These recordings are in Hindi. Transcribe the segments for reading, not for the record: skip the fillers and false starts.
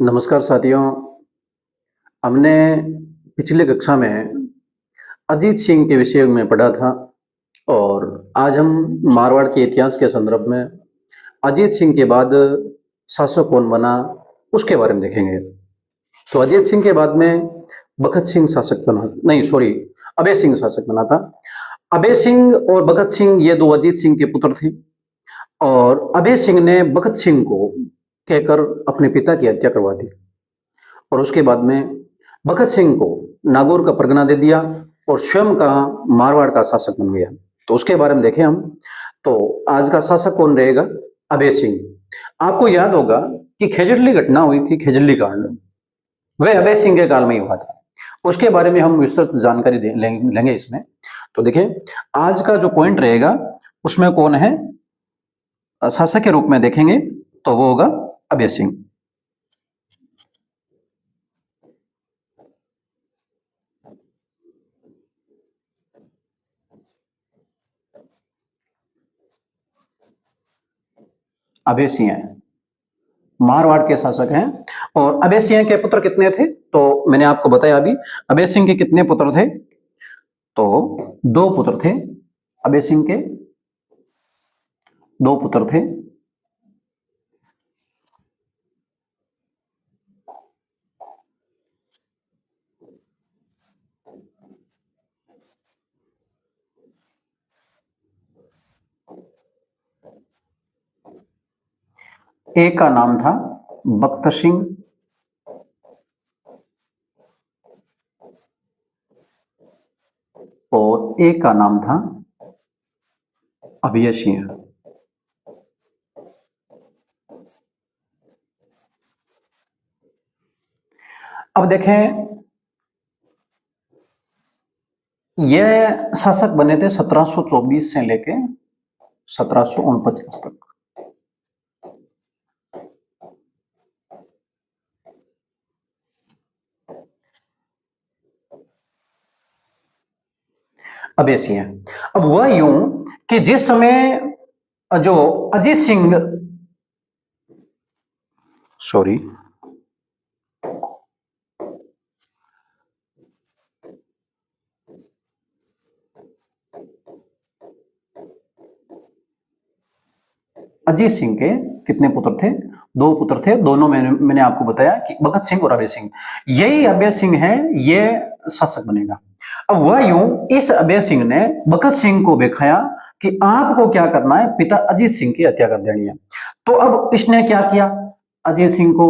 नमस्कार साथियों, हमने पिछली कक्षा में अजीत सिंह के विषय में पढ़ा था और आज हम मारवाड़ के इतिहास के संदर्भ में अजीत सिंह के बाद शासक कौन बना उसके बारे में देखेंगे। तो अजीत सिंह के बाद में भगत सिंह शासक बना, नहीं सॉरी, अभय सिंह शासक बना था। अभय सिंह और भगत सिंह ये दो अजीत सिंह के पुत्र थे और अभय सिंह ने भगत सिंह को कहकर अपने पिता की हत्या करवा दी और उसके बाद में भगत सिंह को नागौर का परगना दे दिया और स्वयं का मारवाड़ का शासक बन गया। तो उसके बारे में देखें हम। तो आज का शासक कौन रहेगा? अभय सिंह। आपको याद होगा कि खेजड़ली घटना हुई थी, खेजड़ली कांड, वह अभय सिंह के काल में ही हुआ था। उसके बारे में हम विस्तृत जानकारी लेंगे इसमें। तो देखें, आज का जो पॉइंट रहेगा उसमें कौन है शासक के रूप में देखेंगे तो वो होगा अभय सिंह। अभय सिंह है, मारवाड़ के शासक हैं। और अभय सिंह के पुत्र कितने थे? तो मैंने आपको बताया अभी, अभय सिंह के कितने पुत्र थे? तो दो पुत्र थे। अभय सिंह के दो पुत्र थे। एक का नाम था बख्त सिंह और एक का नाम था अभय सिंह। अब देखें, यह शासक बने थे 1724 से लेके 1749 तक। अभय सिंह। अब वह यूं कि जिस समय जो अजीत सिंह, सॉरी, अजीत सिंह के कितने पुत्र थे? दो पुत्र थे। दोनों मैंने आपको बताया कि भगत सिंह और अभय सिंह। यही अभय सिंह है, ये शासक बनेगा। अब वह यूं, इस अभय सिंह ने भगत सिंह को दिखाया कि आपको क्या करना है, पिता अजीत सिंह की हत्या कर देनी है। तो अब इसने क्या किया? अजीत सिंह को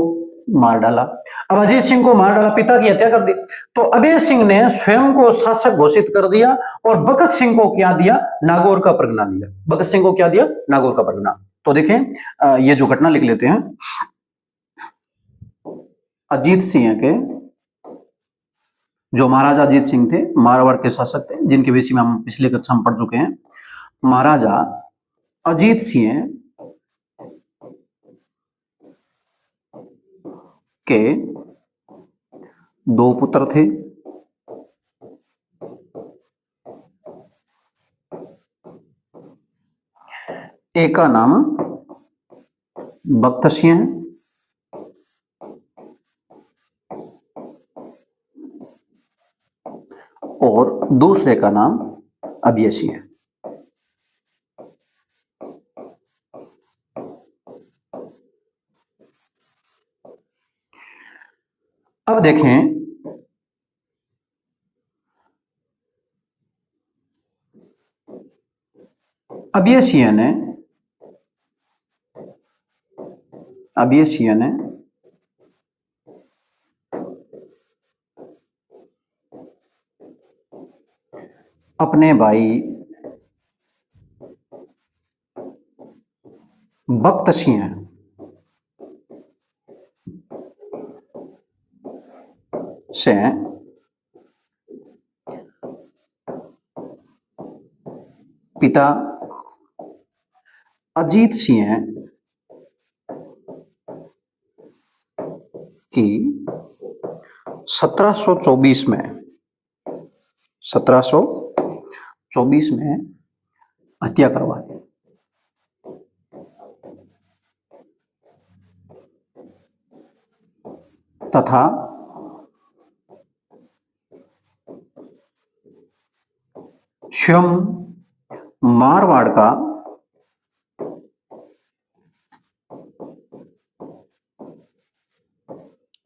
मार डाला। अब अजीत सिंह को मार डाला, पिता की हत्या कर दी। तो अभय सिंह ने स्वयं को शासक घोषित कर दिया और भगत सिंह को क्या दिया? नागौर का परगना दिया। भगत सिंह को क्या दिया? नागौर का परगना। तो देखें, ये जो घटना लिख लेते हैं। अजीत सिंह के जो महाराजा अजीत सिंह थे, मारवाड़ के शासक थे, जिनके विषय में हम पिछले कक्षा में पढ़ चुके हैं। महाराजा अजीत सिंह के दो पुत्र थे। एक का नाम बख्त सिंह और दूसरे का नाम अभय सिंह। अब देखें, अभय सिंह ने अपने भाई बख्त सिंह से पिता अजीत सिंह की 1724 में हत्या करवा दी। तथा स्वयं मारवाड़ का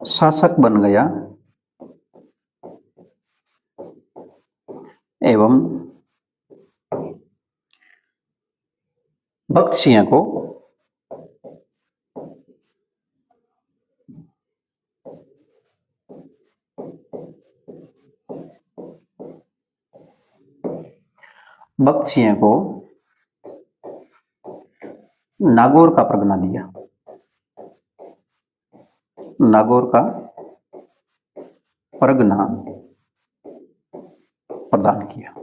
शासक बन गया एवं भक्त सिंह को नागौर का परगना दिया, नागौर का परगना प्रदान किया।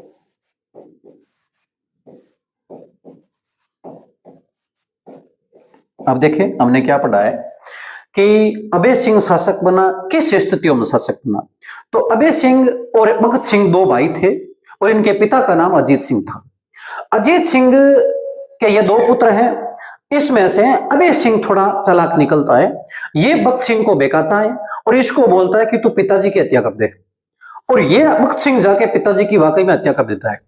अब देखें हमने क्या पढ़ा है कि अभय सिंह शासक बना, किस स्थितियों में शासक बना। तो अभय सिंह और भगत सिंह दो भाई थे और इनके पिता का नाम अजीत सिंह था। अजीत सिंह के ये दो पुत्र हैं, इसमें से अभय सिंह थोड़ा चालाक निकलता है। ये भगत सिंह को बेकाता है और इसको बोलता है कि तू पिताजी की हत्या कर दे, और ये भगत सिंह जाके पिताजी की वाकई में हत्या कर देता है।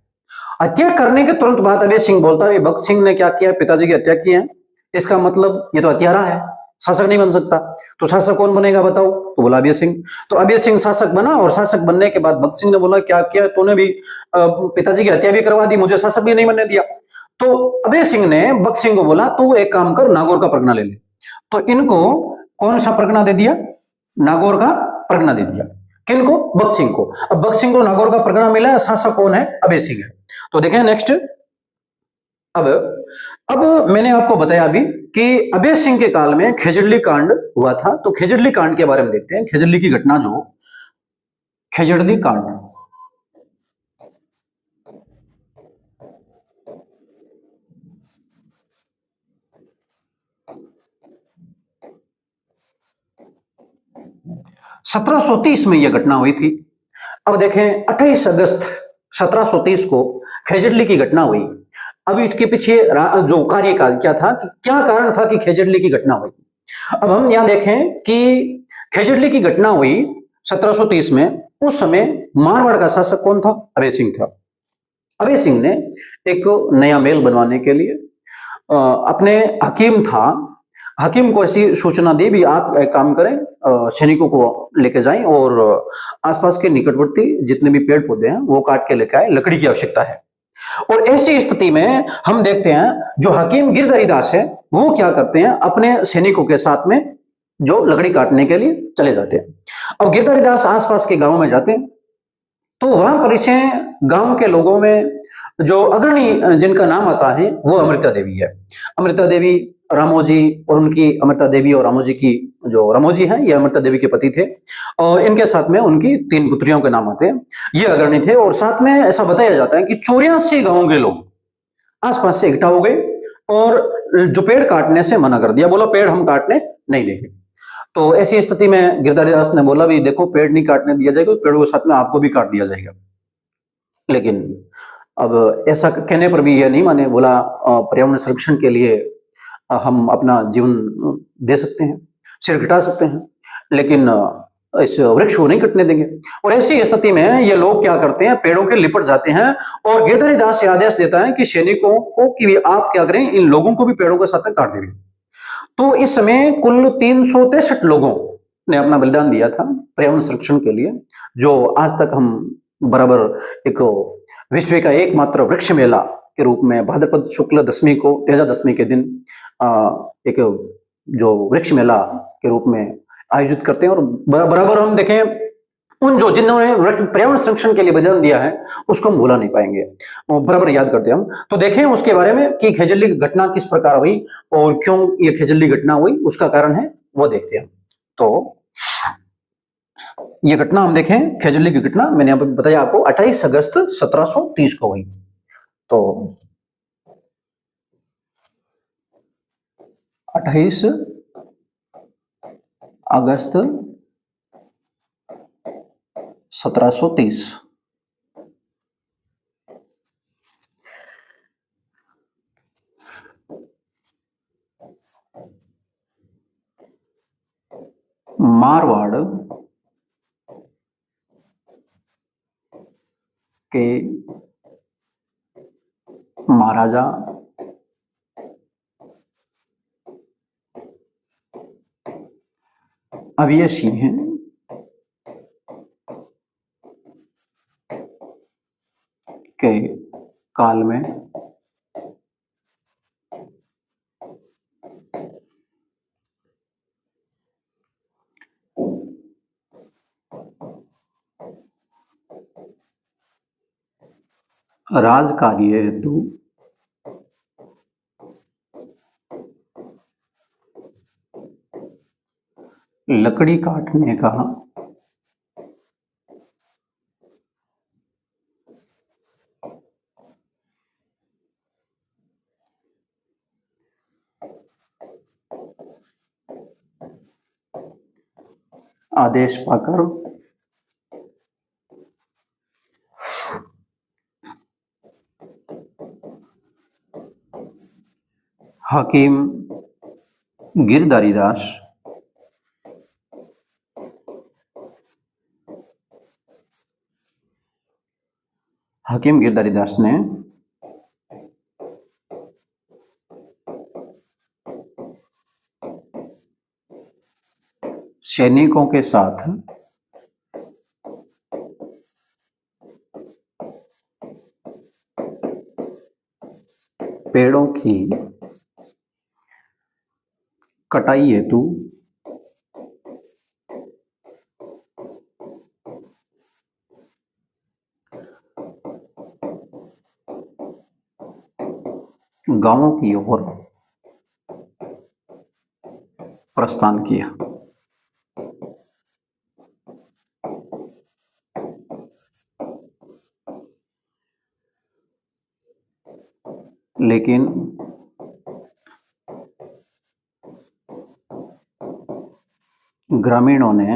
हत्या करने के तुरंत बाद अभय सिंह बोलता है भगत सिंह ने क्या किया, पिताजी की हत्या की है, इसका मतलब ये तो हत्यारा है, शासक नहीं बन सकता। तो शासक कौन बनेगा बताओ? तो बोला अभय सिंह। तो अभय सिंह शासक बना और शासक बनने के बाद भगत सिंह ने बोला क्या किया तूने, भी पिताजी की हत्या भी करवा दी, मुझे शासक भी नहीं बनने दिया। तो अभय सिंह ने भगत सिंह को बोला तू एक काम कर, नागौर का परगना ले ले। तो इनको कौन सा परगना दे दिया? नागौर का परगना दे दिया। किनको? भगत सिंह को। अब भगत सिंह को नागौर का परगना मिला, शासक कौन है? अभय सिंह है। तो देखें नेक्स्ट। अब मैंने आपको बताया अभी कि अभय सिंह के काल में खेजड़ली कांड हुआ था। तो खेजड़ली कांड के बारे में देखते हैं। खेजड़ली की घटना, जो खेजड़ली कांड 1730 में यह घटना हुई थी। अब देखें 28 अगस्त 1730 को खेजड़ली की घटना हुई। अब इसके पीछे जो कार्यकाल क्या था, कि क्या कारण था कि खेजड़ली की घटना हुई। अब हम यहां देखें कि खेजड़ली की घटना हुई 1730 में। उस समय मारवाड़ का शासक कौन था? अभय सिंह था। अभय सिंह ने एक नया महल बनवाने के लिए अपने हकीम था, हकीम को ऐसी सूचना दी भी आप एक काम करें, सैनिकों को लेके जाएं और आसपास के निकटवर्ती जितने भी पेड़ पौधे हैं वो काट के लेके आए, लकड़ी की आवश्यकता है। और ऐसी स्थिति में हम देखते हैं जो हकीम गिरधारी दास है वो क्या करते हैं, अपने सैनिकों के साथ में जो लकड़ी काटने के लिए चले जाते हैं। अब गिरधारी दास आसपास के गांव में जाते हैं तो वहां पर इसे गांव के लोगों में जो अग्रणी जिनका नाम आता है वो अमृता देवी है। अमृता देवी, रामोजी और उनकी अमृता देवी और रामोजी की, जो रामोजी हैं ये अमृता देवी के पति थे और इनके साथ में उनकी 3 पुत्रियों के नाम आते हैं। ये अग्रणी थे और साथ में ऐसा बताया जाता है कि 84 गांवों के लोग आसपास से इकट्ठा हो गए और जो पेड़ काटने से मना कर दिया, बोला पेड़ हम काटने नहीं देंगे। तो ऐसी स्थिति में गिरधारी दास ने बोला भी देखो पेड़ नहीं काटने दिया जाएगा, पेड़ों के साथ में आपको भी काट दिया जाएगा। लेकिन अब ऐसा कहने पर भी यह नहीं माने, बोला पर्यावरण संरक्षण के लिए हम अपना जीवन दे सकते हैं, सिर घटा सकते हैं, लेकिन इस वृक्ष को नहीं कटने देंगे। और ऐसी स्थिति में ये लोग क्या करते हैं, पेड़ों के लिपट जाते हैं और गिरधारी दास आदेश देता है कि सैनिकों को कि आप क्या करें, इन लोगों को भी पेड़ों के साथ में काट देंगे। तो इस समय कुल 363 लोगों ने अपना बलिदान दिया था पर्यावरण संरक्षण के लिए, जो आज तक हम बराबर एक विश्व का एकमात्र वृक्ष मेला के रूप में भाद्रपद शुक्ल दशमी को, तेजा दशमी के दिन एक जो वृक्ष मेला के रूप में आयोजित करते हैं। और बराबर हम देखें उन जो जिन्होंने पर्यावरण संरक्षण के लिए बलिदान दिया है उसको हम भूला नहीं पाएंगे, बराबर याद करते हैं हम। तो देखें उसके बारे में कि खेजड़ली की घटना किस प्रकार हुई और क्यों ये खेजड़ली घटना हुई, उसका कारण है वो देखते हैं। तो ये घटना हम देखें, खेजड़ली की घटना मैंने बताया आपको 28 अगस्त 1730 को हुई। तो 28 अगस्त 1730 मारवाड़ के महाराजा अभय सिंह के काल में राज कार्य हेतु लकड़ी काटने का आदेश पाकर हकीम गिरधारी दास ने सैनिकों के साथ पेड़ों की कटाई हेतु गांवों की ओर प्रस्थान किया। लेकिन ग्रामीणों ने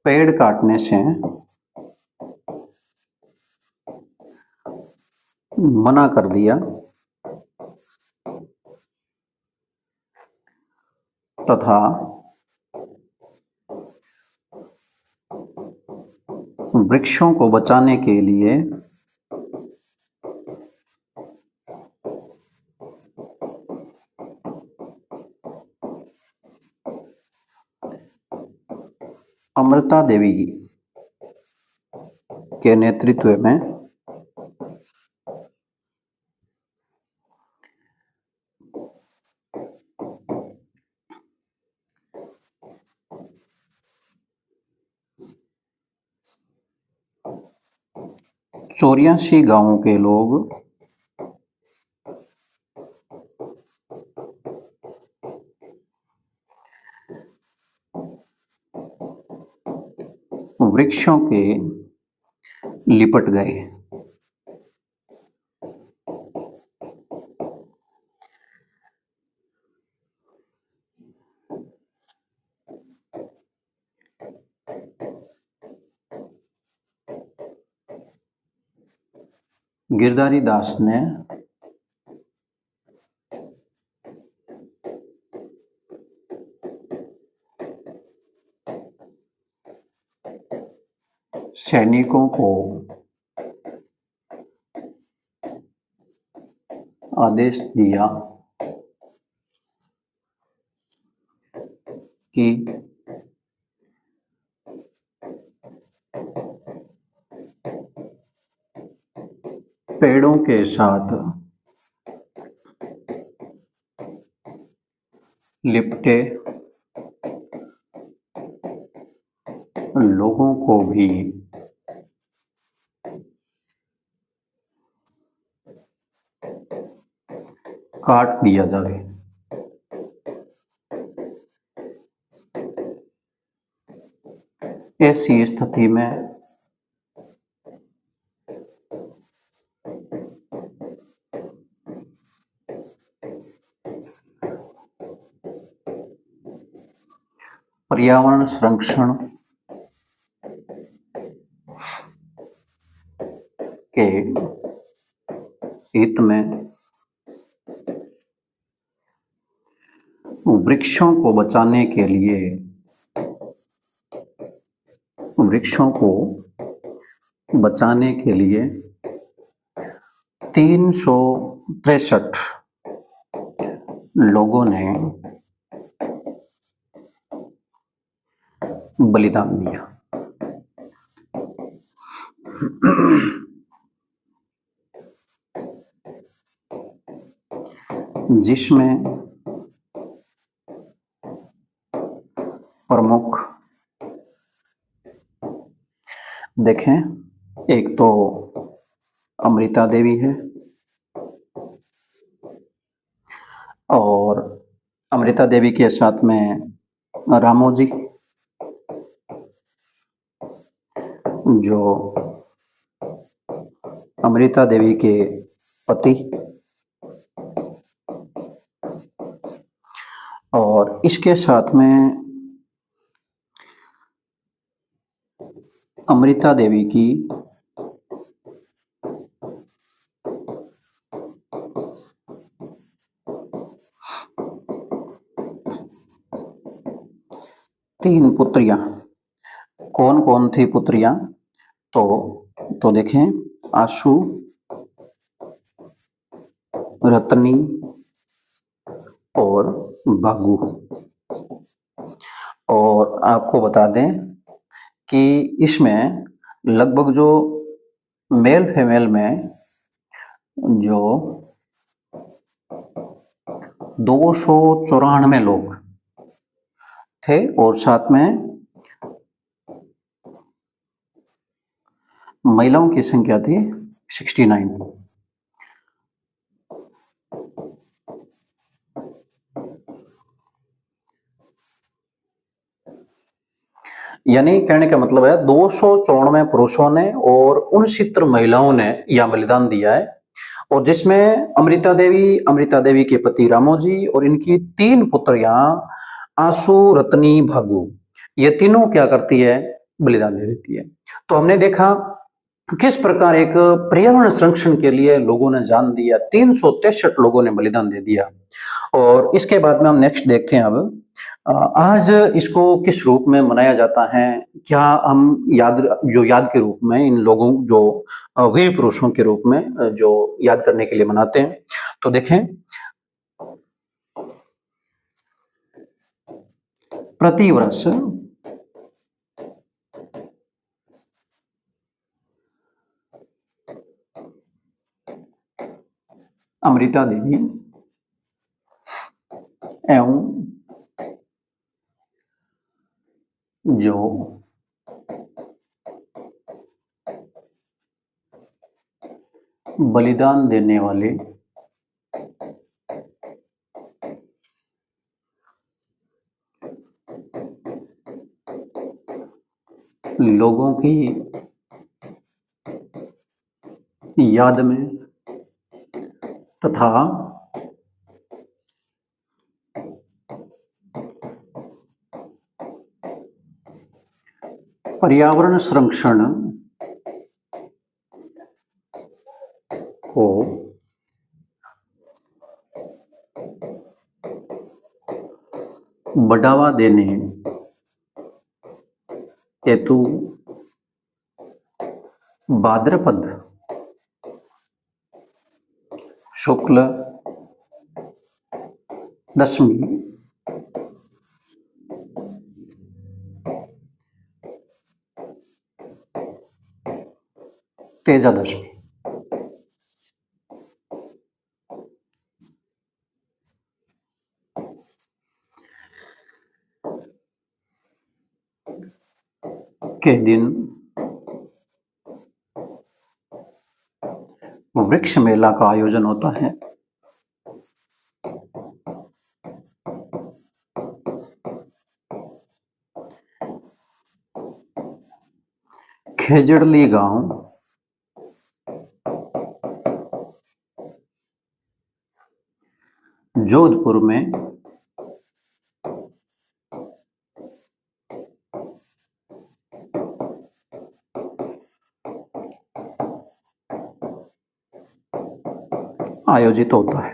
पेड़ काटने से मना कर दिया तथा वृक्षों को बचाने के लिए अमृता देवी के नेतृत्व में चौरासी गांवों के लोग वृक्षों के लिपट गए। गिरधारी दास ने सैनिकों को आदेश दिया कि पेड़ों के साथ लिपटे लोगों को भी काट दिया जाए। ऐसी स्थिति में पर्यावरण संरक्षण के हित में वृक्षों को बचाने के लिए, वृक्षों को बचाने के लिए 363 लोगों ने बलिदान दिया। जिसमें प्रमुख देखें, एक तो अमृता देवी है, और अमृता देवी के साथ में रामोजी, जो अमृता देवी के पति, और इसके साथ में अमृता देवी की तीन पुत्रियां। कौन कौन थी पुत्रियां? तो देखें, आशु, रत्नी और भागु। और आपको बता दें कि इसमें लगभग जो मेल फीमेल में जो 294 लोग थे, और साथ में महिलाओं की संख्या थी 69। यानी कहने का मतलब है 294 पुरुषों ने और 69 महिलाओं ने यह बलिदान दिया है, और जिसमें अमृता देवी के पति रामोजी और इनकी 3 पुत्रियां आशु, रत्नी, भागु, ये तीनों क्या करती है? बलिदान दे देती है। तो हमने देखा किस प्रकार एक पर्यावरण संरक्षण के लिए लोगों ने जान दिया, 363 लोगों ने बलिदान दे दिया। और इसके बाद में हम नेक्स्ट देखते हैं अब आज इसको किस रूप में मनाया जाता है। क्या हम याद के रूप में इन लोगों, जो वीर पुरुषों के रूप में जो याद करने के लिए मनाते हैं। तो देखें, प्रतिवर्ष अमृता देवी एवं जो बलिदान देने वाले लोगों की याद में तथा पर्यावरण संरक्षण को बढ़ावा देने हेतु भाद्रपद शुक्ल दशमी तेजादशमी के दिन वृक्ष मेला का आयोजन होता है। खेजड़ली गांव जोधपुर में आयोजित होता है।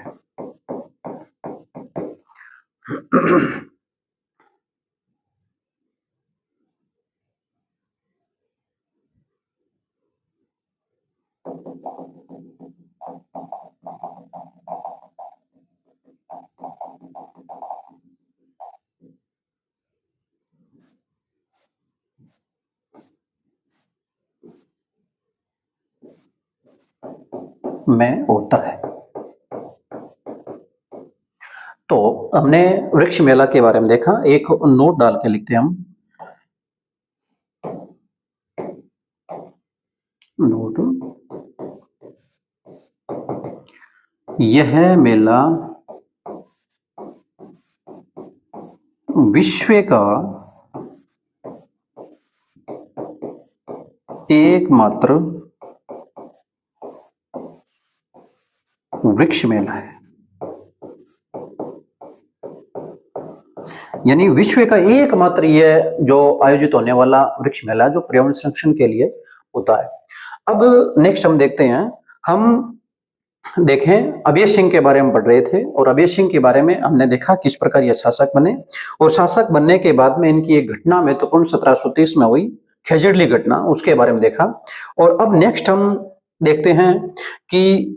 में होता है। तो हमने वृक्ष मेला के बारे में देखा, एक नोट डाल के लिखते हैं हम, नोट, यह मेला विश्व का एकमात्र वृक्ष मेला है। यानी विश्व का एकमात्र यह जो आयोजित होने वाला वृक्ष मेला जो पर्यावरण संरक्षण के लिए होता है। अब नेक्स्ट हम देखते हैं, हम देखें अभय सिंह के बारे में पढ़ रहे थे और अभय सिंह के बारे में हमने देखा किस प्रकार ये शासक बने और शासक बनने के बाद में इनकी एक घटना महत्वपूर्ण 1730 में हुई, खेजड़ली घटना, उसके बारे में देखा। और अब नेक्स्ट हम देखते हैं कि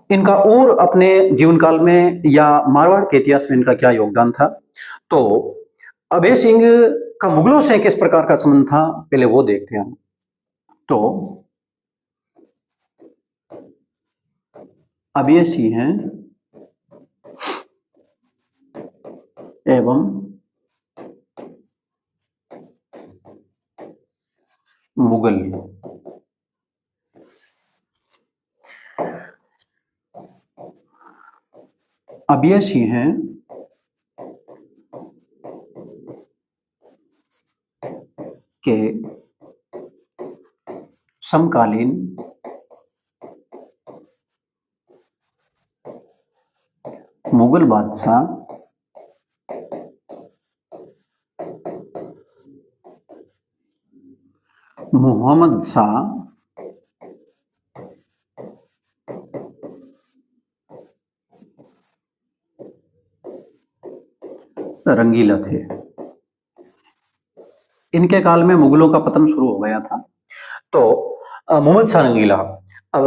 इनका और अपने जीवन काल में या मारवाड़ के इतिहास में इनका क्या योगदान था। तो अभय सिंह का मुगलों से किस प्रकार का संबंध था, पहले वो देखते हैं हम। तो अभय सिंह एवं मुगल। अभय सिंह के समकालीन मुगल बादशाह मोहम्मद शाह रंगीला थे। इनके काल में मुगलों का पतन शुरू हो गया था। तो मोहम्मद शाह रंगीला, अब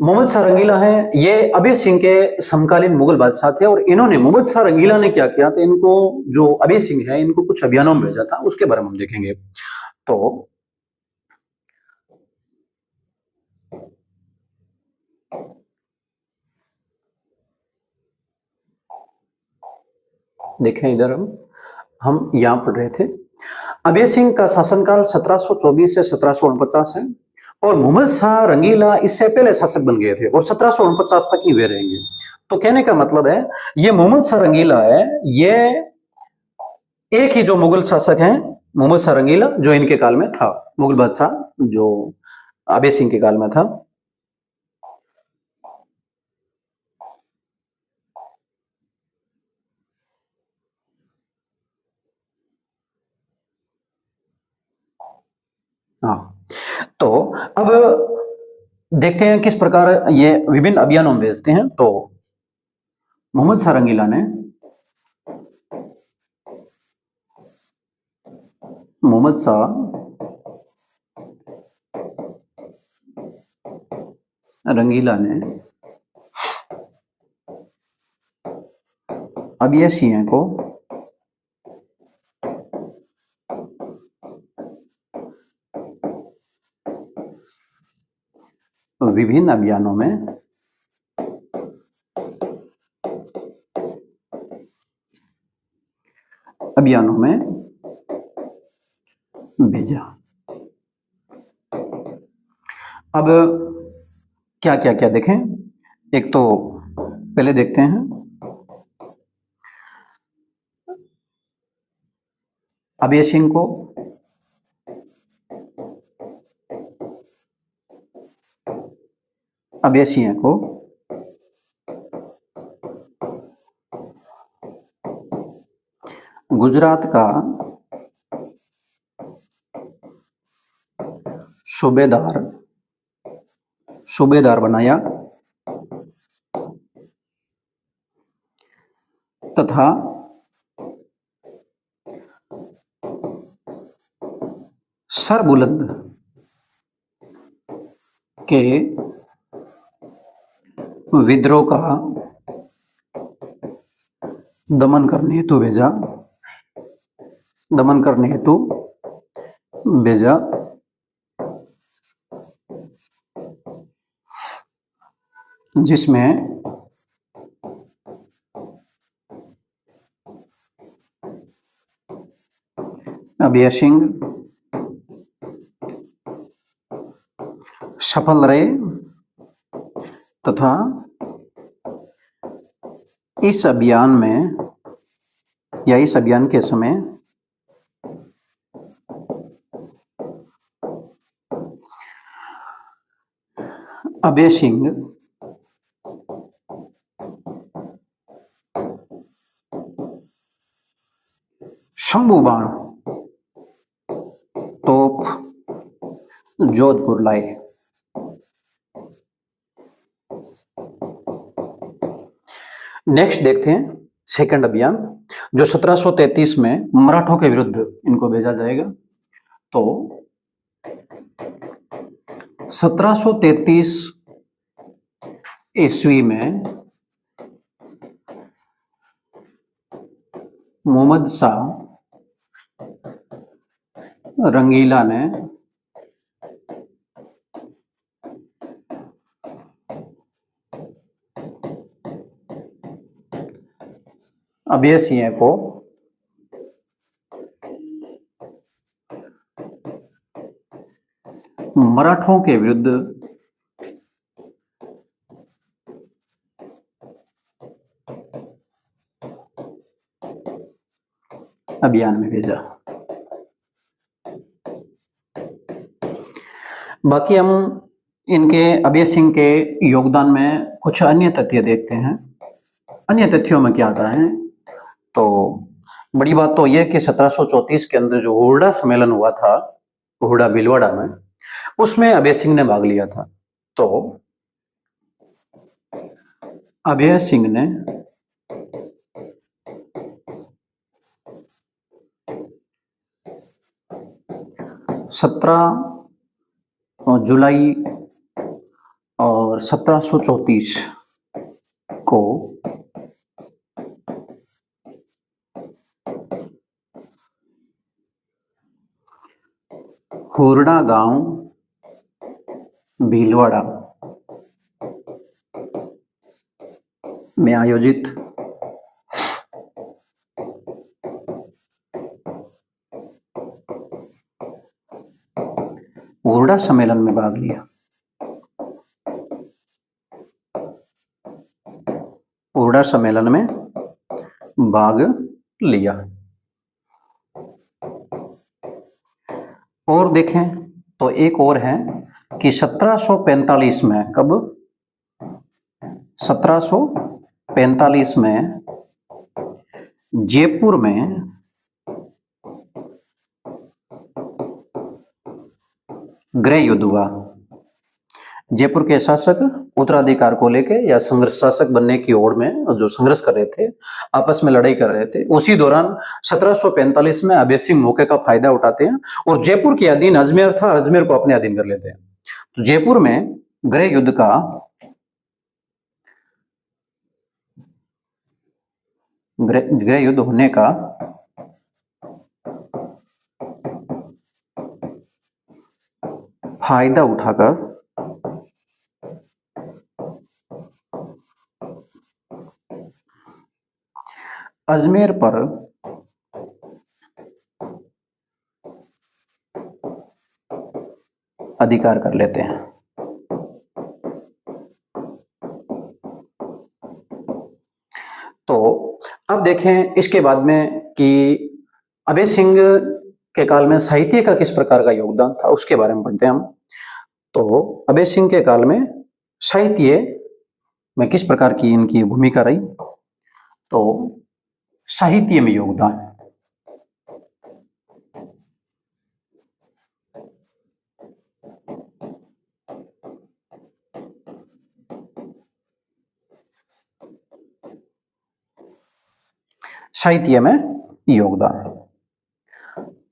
मोहम्मद शाह रंगीला है, ये अभय सिंह के समकालीन मुगल बादशाह थे और इन्होंने, मोहम्मद शाह रंगीला ने क्या किया था, इनको, जो अभय सिंह है, इनको कुछ अभियानों में भेजा था, उसके बारे में हम देखेंगे। तो देखें इधर हम यहां पढ़ रहे थे, अभय सिंह का शासनकाल 1724 से 1749 है और मोहम्मद शाह रंगीला इससे पहले शासक बन गए थे और 1749 तक ही वे रहेंगे। तो कहने का मतलब है, ये मोहम्मद शाह रंगीला है, ये एक ही जो मुगल शासक हैं, मोहम्मद शाह रंगीला, जो इनके काल में था, मुगल बादशाह जो अभय सिंह के काल में था। हाँ, तो अब देखते हैं किस प्रकार ये विभिन्न अभियानों में भेजते हैं। तो मोहम्मद शाह रंगीला ने, मोहम्मद शाह रंगीला ने अभय सिंह को विभिन्न अभियानों में भेजा। अब क्या क्या क्या देखें, एक तो पहले देखते हैं अभय सिंह को गुजरात का सूबेदार बनाया तथा सरबुलंद के विद्रोह का दमन करने हेतु भेजा, जिसमें अभय सिंह सफल रहे तथा इस अभियान के समय अभय सिंह शंभू बाण तोप जोधपुर लाए। नेक्स्ट देखते हैं सेकंड अभियान, जो 1733 में मराठों के विरुद्ध इनको भेजा जाएगा। तो 1733 ईस्वी में मोहम्मद शाह रंगीला ने अभय सिंह को मराठों के विरुद्ध अभियान में भेजा। बाकी हम इनके अभय सिंह के योगदान में कुछ अन्य तथ्य देखते हैं। अन्य तथ्यों में क्या आता है, तो बड़ी बात तो यह कि 1734 के अंदर जो हुरडा सम्मेलन हुआ था, हुरडा भीलवाड़ा में, उसमें अभय सिंह ने भाग लिया था। तो अभय सिंह ने 17 जुलाई और 1734 को हुरडा गांव भीलवाड़ा में आयोजित हुरडा सम्मेलन में भाग लिया। हुरडा सम्मेलन में भाग लिया। और देखें तो एक और है कि 1745 में, कब 1745 में जयपुर में गृह युद्ध हुआ। जयपुर के शासक उत्तराधिकार को लेके या संघर्ष शासक बनने की ओर में जो संघर्ष कर रहे थे, आपस में लड़ाई कर रहे थे, उसी दौरान 1745 में अभय सिंह मौके का फायदा उठाते हैं और जयपुर के अधीन अजमेर था, अजमेर को अपने अधीन कर लेते हैं। तो जयपुर में गृह युद्ध होने का फायदा उठाकर अजमेर पर अधिकार कर लेते हैं। तो अब देखें इसके बाद में कि अभय सिंह के काल में साहित्य का किस प्रकार का योगदान था, उसके बारे में पढ़ते हैं हम। तो अभय सिंह के काल में साहित्य में किस प्रकार की इनकी भूमिका रही, तो साहित्य में योगदान, साहित्य में योगदान।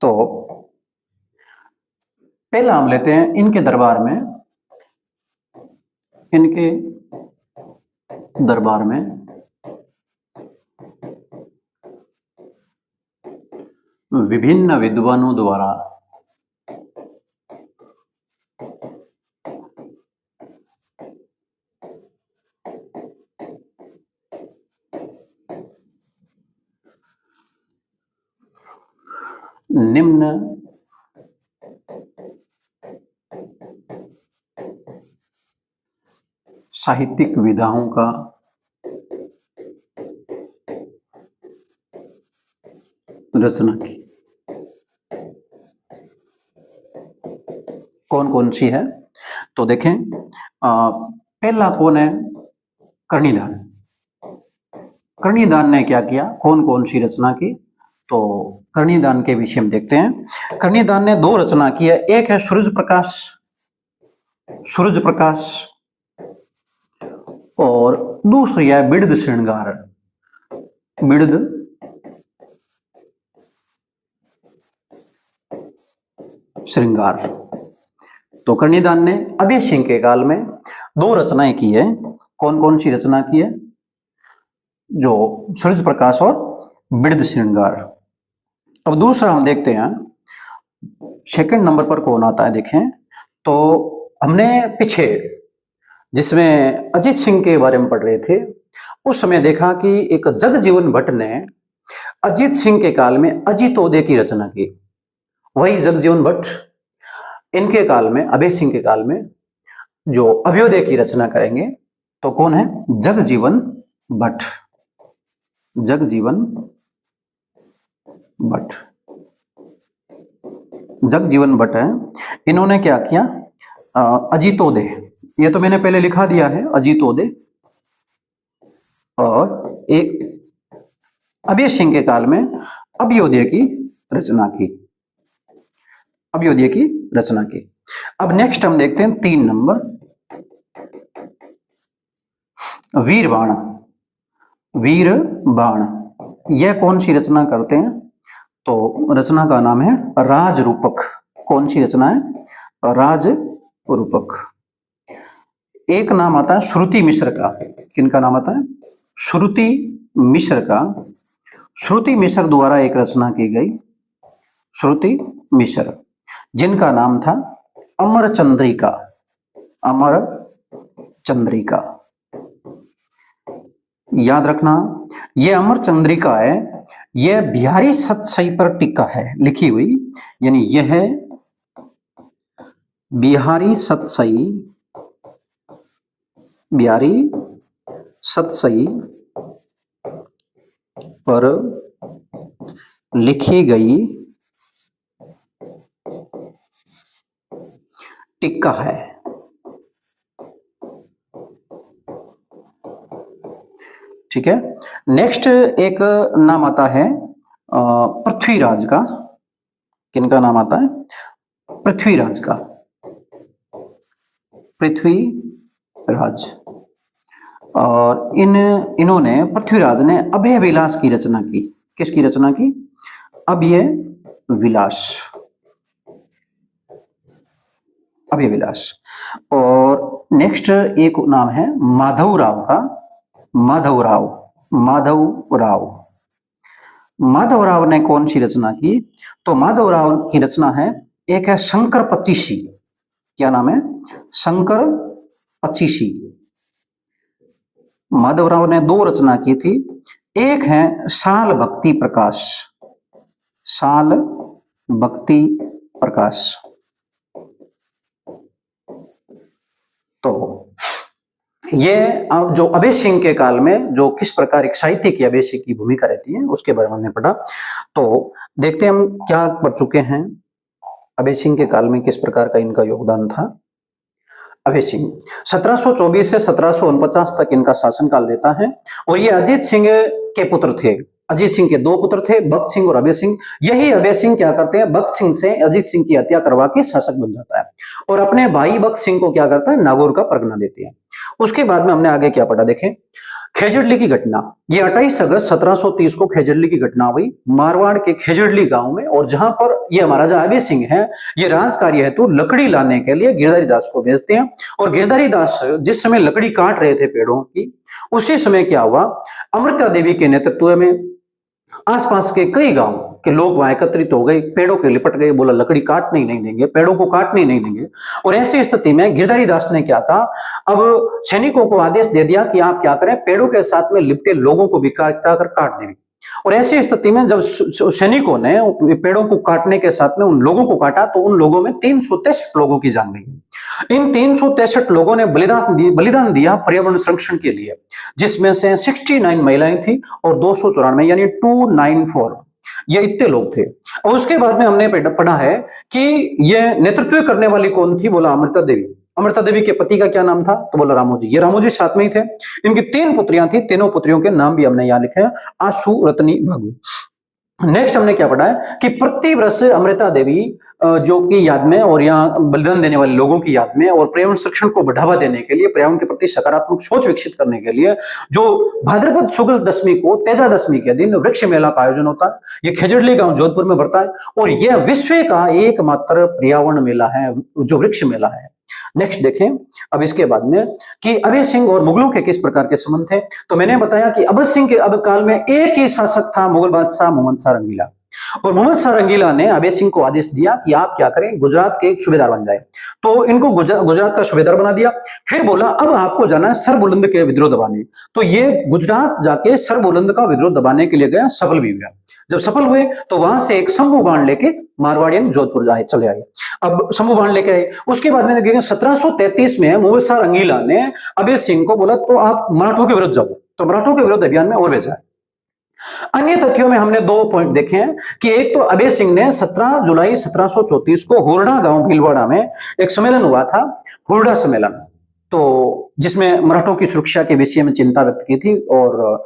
तो पहला हम लेते हैं इनके दरबार में, इनके दरबार में विभिन्न विद्वानों द्वारा निम्न साहित्यिक विधाओं का रचना की। कौन कौन सी है? तो देखें, पहला कौन है? कर्णिदान। कर्णिदान ने क्या किया, कौन कौन सी रचना की? तो कर्णिदान के विषय में देखते हैं। कर्णिदान ने दो रचना की है, एक है सूरज प्रकाश, सूरज प्रकाश, और दूसरी है बिड़द श्रृंगार, बिड़द श्रृंगार। तो कर्णिदान ने अभय सिंह के काल में दो रचनाएं की है। कौन कौन सी रचना की है? जो सूरज प्रकाश और बिड़द श्रृंगार। अब दूसरा हम देखते हैं, सेकंड नंबर पर कौन आता है देखें। तो हमने पीछे जिसमें अजीत सिंह के बारे में पढ़ रहे थे, उस समय देखा कि एक जगजीवन भट्ट ने अजीत सिंह के काल में अजितोदय की रचना की। वही जगजीवन भट्ट इनके काल में, अभय सिंह के काल में जो अभ्युदय की रचना करेंगे। तो कौन है? जगजीवन भट्ट, जगजीवन भट्ट, जगजीवन भट्ट है। इन्होंने क्या किया? अजितोदय, ये तो मैंने पहले लिखा दिया है, अजितोदय, और एक अभय सिंह के काल में अभ्युदय की रचना की, अभ्युदय की रचना की। अब नेक्स्ट हम देखते हैं 3 नंबर, वीरबाण। वीरबाण यह कौन सी रचना करते हैं? तो रचना का नाम है राजरूपक। कौन सी रचना है? राजरूपक। एक नाम आता है श्रुति मिश्र का। किनका नाम आता है? श्रुति मिश्र का। श्रुति मिश्र द्वारा एक रचना की गई, श्रुति मिश्र, जिनका नाम था अमर चंद्रिका, अमर चंद्रिका। याद रखना, यह अमर चंद्रिका है, यह बिहारी सतसई पर टिक्का है लिखी हुई, यानी यह है बिहारी सतसई, बिहारी सतसई पर लिखी गई टिक्का है। ठीक है। नेक्स्ट एक नाम आता है पृथ्वीराज का। किनका नाम आता है? पृथ्वीराज का, पृथ्वीराज। और इन्होंने, पृथ्वीराज ने अभय विलास की रचना की। किसकी रचना की? अभय विलास, अभय विलास। और नेक्स्ट एक नाम है माधवराव का, माधवराव, माधवराव। माधवराव ने कौन सी रचना की? तो माधवराव की रचना है, एक है शंकर पचीसी। क्या नाम है? शंकर पचीसी। माधवराव ने दो रचना की थी, एक है साल भक्ति प्रकाश, साल भक्ति प्रकाश। तो ये जो अभय सिंह के काल में जो किस प्रकार एक साहित्य की अभय सिंह की भूमिका रहती है उसके बारे में हमने पढ़ा। तो देखते हैं हम क्या पढ़ चुके हैं, अभय सिंह के काल में किस प्रकार का इनका योगदान था। अभय सिंह 1724 से 1749 तक इनका शासनकाल रहता है, और ये अजीत सिंह के पुत्र थे। अजीत सिंह के दो पुत्र थे, भक्त सिंह और अभय सिंह। यही अभय सिंह क्या करते हैं, भक्त सिंह से अजीत सिंह की हत्या करवा के शासक बन जाता है, और अपने भाई भक्त सिंह को क्या करता है, नागौर का परगना देते हैं। उसके बाद में हमने आगे क्या पढ़ा देखें। खेजड़ली की घटना, ये 28 अगस्त 1730 को खेजड़ली की घटना हुई मारवाड़ के खेजड़ली गांव में, और जहां पर ये महाराजा अभय सिंह है, ये राजकार्य हेतु लकड़ी लाने के लिए गिरधारी दास को भेजते हैं। और गिरधारी दास जिस समय लकड़ी काट रहे थे पेड़ों की, उसी समय क्या हुआ, अमृता देवी के नेतृत्व में आसपास के कई गांव के लोग वहां एकत्रित हो गए, पेड़ों के लिपट गए, बोला लकड़ी काटने ही नहीं देंगे, पेड़ों को काटने ही नहीं देंगे। और ऐसी स्थिति में गिरधारी दास ने क्या कहा, अब सैनिकों को आदेश दे दिया कि आप क्या करें, पेड़ों के साथ में लिपटे लोगों को भी काट देंगे। और ऐसी स्थिति में जब सैनिकों ने पेड़ों को काटने के साथ में उन लोगों को काटा, तो उन लोगों में 363 लोगों की जान गई। इन 363 लोगों ने बलिदान दिया पर्यावरण संरक्षण के लिए, जिसमें से 69 महिलाएं थी और 294 यानी 294 ये इतने लोग थे। और उसके बाद में हमने पढ़ा है कि ये नेतृत्व करने वाली कौन थी, बोला अमृता देवी। अमृता देवी के पति का क्या नाम था, तो बोला रामोजी। ये रामोजी साथ में ही थे। इनकी 3 पुत्रियां थी, तीनों पुत्रियों के नाम भी हमने यहां लिखे हैं, आशु, रत्नी, भागु। नेक्स्ट हमने क्या पढ़ा है कि प्रतिवर्ष अमृता देवी जो की याद में और यहाँ बलिदान देने वाले लोगों की याद में और पर्यावरण संरक्षण को बढ़ावा देने के लिए, पर्यावरण के प्रति सकारात्मक सोच विकसित करने के लिए, जो भाद्रपद शुक्ल दशमी को तेजा दशमी के दिन वृक्ष मेला का आयोजन होता है। ये खेजड़ली गांव जोधपुर में बढ़ता है और यह विश्व का एकमात्र पर्यावरण मेला है जो वृक्ष मेला है। नेक्स्ट देखें अब इसके बाद में कि अभय सिंह और मुगलों के किस प्रकार के संबंध थे। तो मैंने बताया कि अभय सिंह के अब काल में एक ही शासक था, मुगल बादशाह मोहम्मद शाह रंगीला। और मोहम्मद शाह रंगीला ने अभय सिंह को आदेश दिया कि आप क्या करें, गुजरात के एक सूबेदार बन जाए। तो इनको गुजरात का सूबेदार बना दिया। फिर बोला अब आपको जाना है सरबुलंद के विद्रोह दबाने। तो ये गुजरात जाके सरबुलंद का विद्रोह दबाने के लिए गया, सफल भी हुआ। जब सफल हुए तो वहां से एक शंभू बाण लेके मारवाड़ियन जोधपुर चले आए। अब शंभू बाण लेके आए। उसके बाद में 1733 में मोहम्मद शाह रंगीला ने अभय सिंह को बोला तो आप मराठों के विरुद्ध जाओ। तो मराठों के विरुद्ध अभियान में और भेजा है। अन्य तथ्यों में हमने 2 पॉइंट देखे हैं कि एक तो अभय सिंह ने 17 जुलाई 1734 को हुरडा गांव भीलवाड़ा में एक सम्मेलन हुआ था, हुरडा सम्मेलन, तो जिसमें मराठों की सुरक्षा के विषय में चिंता व्यक्त की थी और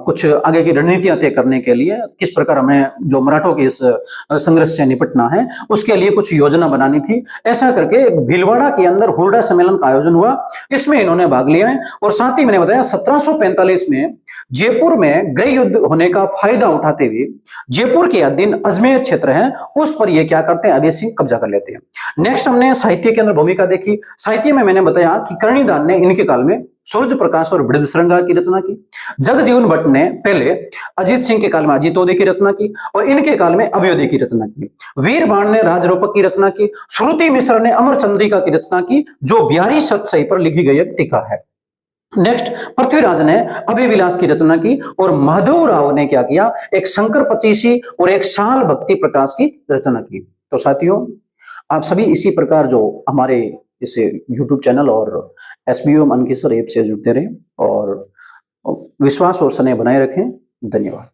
कुछ आगे की रणनीतियां तय करने के लिए किस प्रकार हमें जो मराठों के इस संघर्ष से निपटना है उसके लिए कुछ योजना बनानी थी। ऐसा करके भीलवाड़ा के अंदर हुरडा सम्मेलन का आयोजन हुआ, इसमें इन्होंने भाग लिया है। और साथ ही मैंने बताया 1745 में जयपुर में गृह युद्ध होने का फायदा उठाते हुए जयपुर के अधीन अजमेर क्षेत्र है उस पर ये क्या करते हैं, अभय सिंह कब्जा कर लेते हैं। नेक्स्ट हमने साहित्य के अंदर भूमिका देखी। साहित्य में मैंने बताया कि कर्णिदान ने इनके काल में सूर्य प्रकाश और बृहद श्रृंगार की रचना की। जगजीवन भट्ट ने पहले अजीत सिंह के काल में अजीतोदय की रचना की और इनके काल में अभयोदय की रचना की। वीरबाण ने राजरूपक की रचना की। श्रुति मिश्र ने अमर चंद्रिका की रचना की जो बिहारी सतसई पर लिखी गई एक टीका है। नेक्स्ट पृथ्वीराज ने अभय विलास की रचना की और माधव राव ने क्या किया, एक शंकर पचीसी और एक शाल भक्ति प्रकाश की रचना की। तो साथियों आप सभी इसी प्रकार जो हमारे इसे YouTube चैनल और SBO मन की सर ऐप से जुड़ते रहे और विश्वास और स्नेह बनाए रखें। धन्यवाद।